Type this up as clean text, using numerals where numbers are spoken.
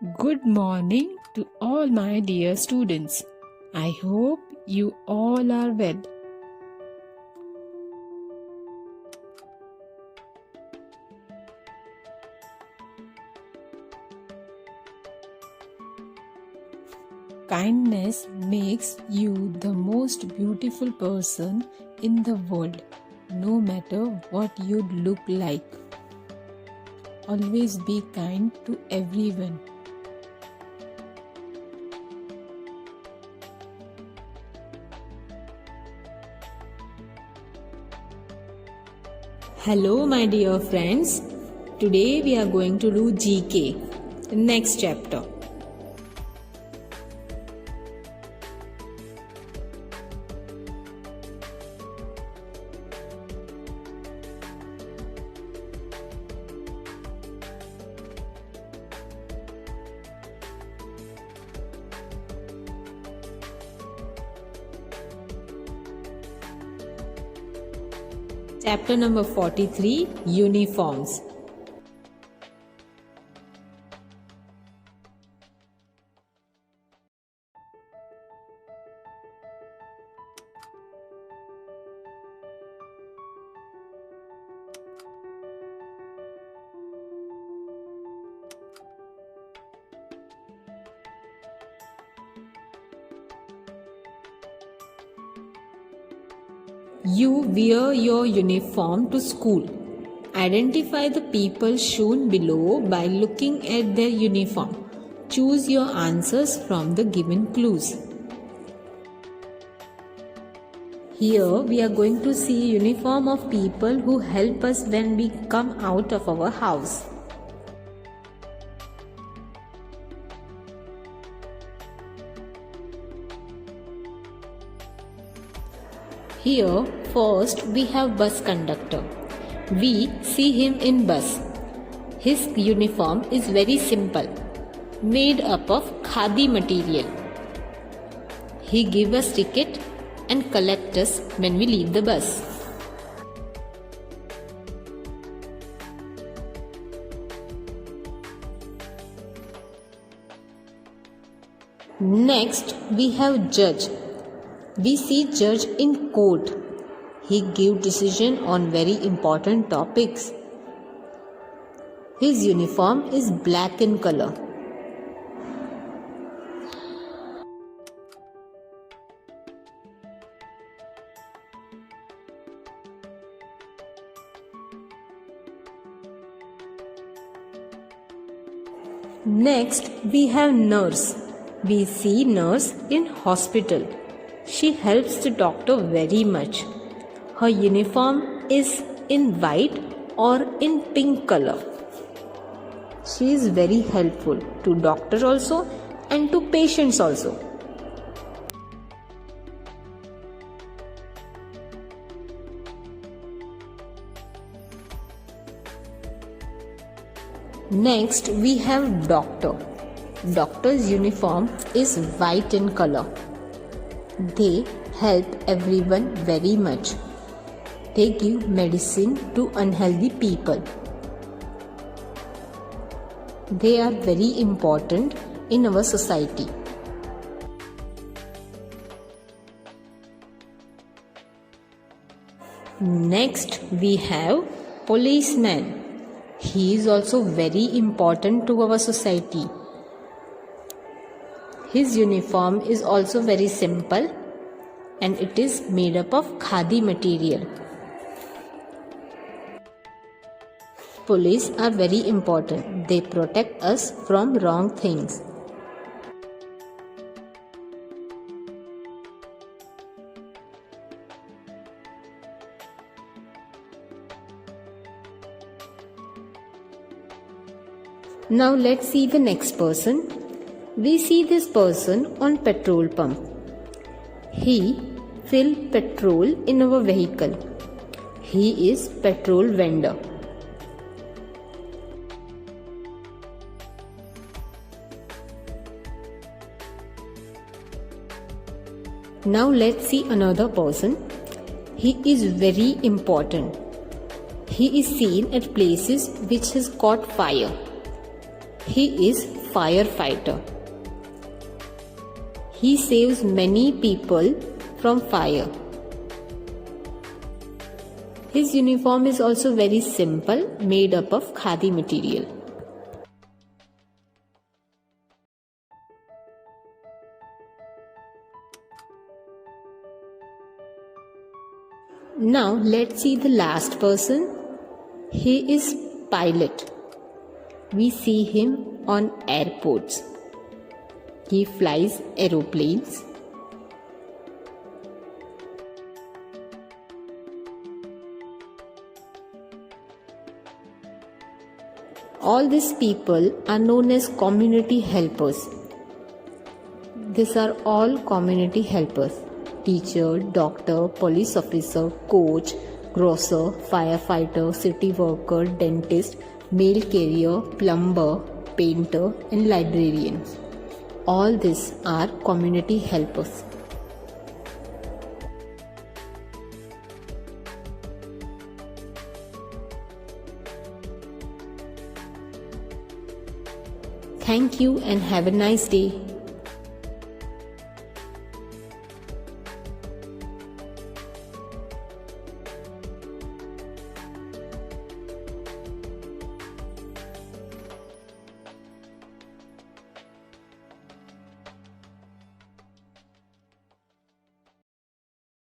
Good morning to all my dear students. I hope you all are well. Kindness makes you the most beautiful person in the world, no matter what you look like. Always be kind to everyone. Hello my dear friends, today we are going to do GK, next chapter. Chapter number 43, Uniforms. You wear your uniform to school. Identify the people shown below by looking at their uniform. Choose your answers from the given clues. Here we are going to see uniform of people who help us when we come out of our house. Here first we have bus conductor. We see him in bus. His uniform is very simple, made up of khadi material. He gives us ticket and collects us when we leave the bus. Next we have judge. We see judge in court. He gives decision on very important topics. His uniform is black in color. Next we have nurse. We see nurse in hospital. She helps the doctor very much. Her uniform is in white or in pink color. She is very helpful to doctor also and to patients also. Next we have doctor. Doctor's uniform is white in color. They help everyone very much. They give medicine to unhealthy people. They are very important in our society. Next we have policeman. He is also very important to our society. His uniform is also very simple and it is made up of khadi material. Police are very important. They protect us from wrong things. Now let's see the next person. We see this person on petrol pump. He fills petrol in our vehicle. He is petrol vendor. Now let's see another person. He is very important. He is seen at places which has caught fire. He is firefighter. He saves many people from fire. His uniform is also very simple, made up of khadi material. Now let's see the last person. He is pilot. We see him on airports. He flies aeroplanes. All these people are known as community helpers. These are all community helpers. Teacher, doctor, police officer, coach, grocer, firefighter, city worker, dentist, mail carrier, plumber, painter, and librarians. All these are community helpers. Thank you and have a nice day.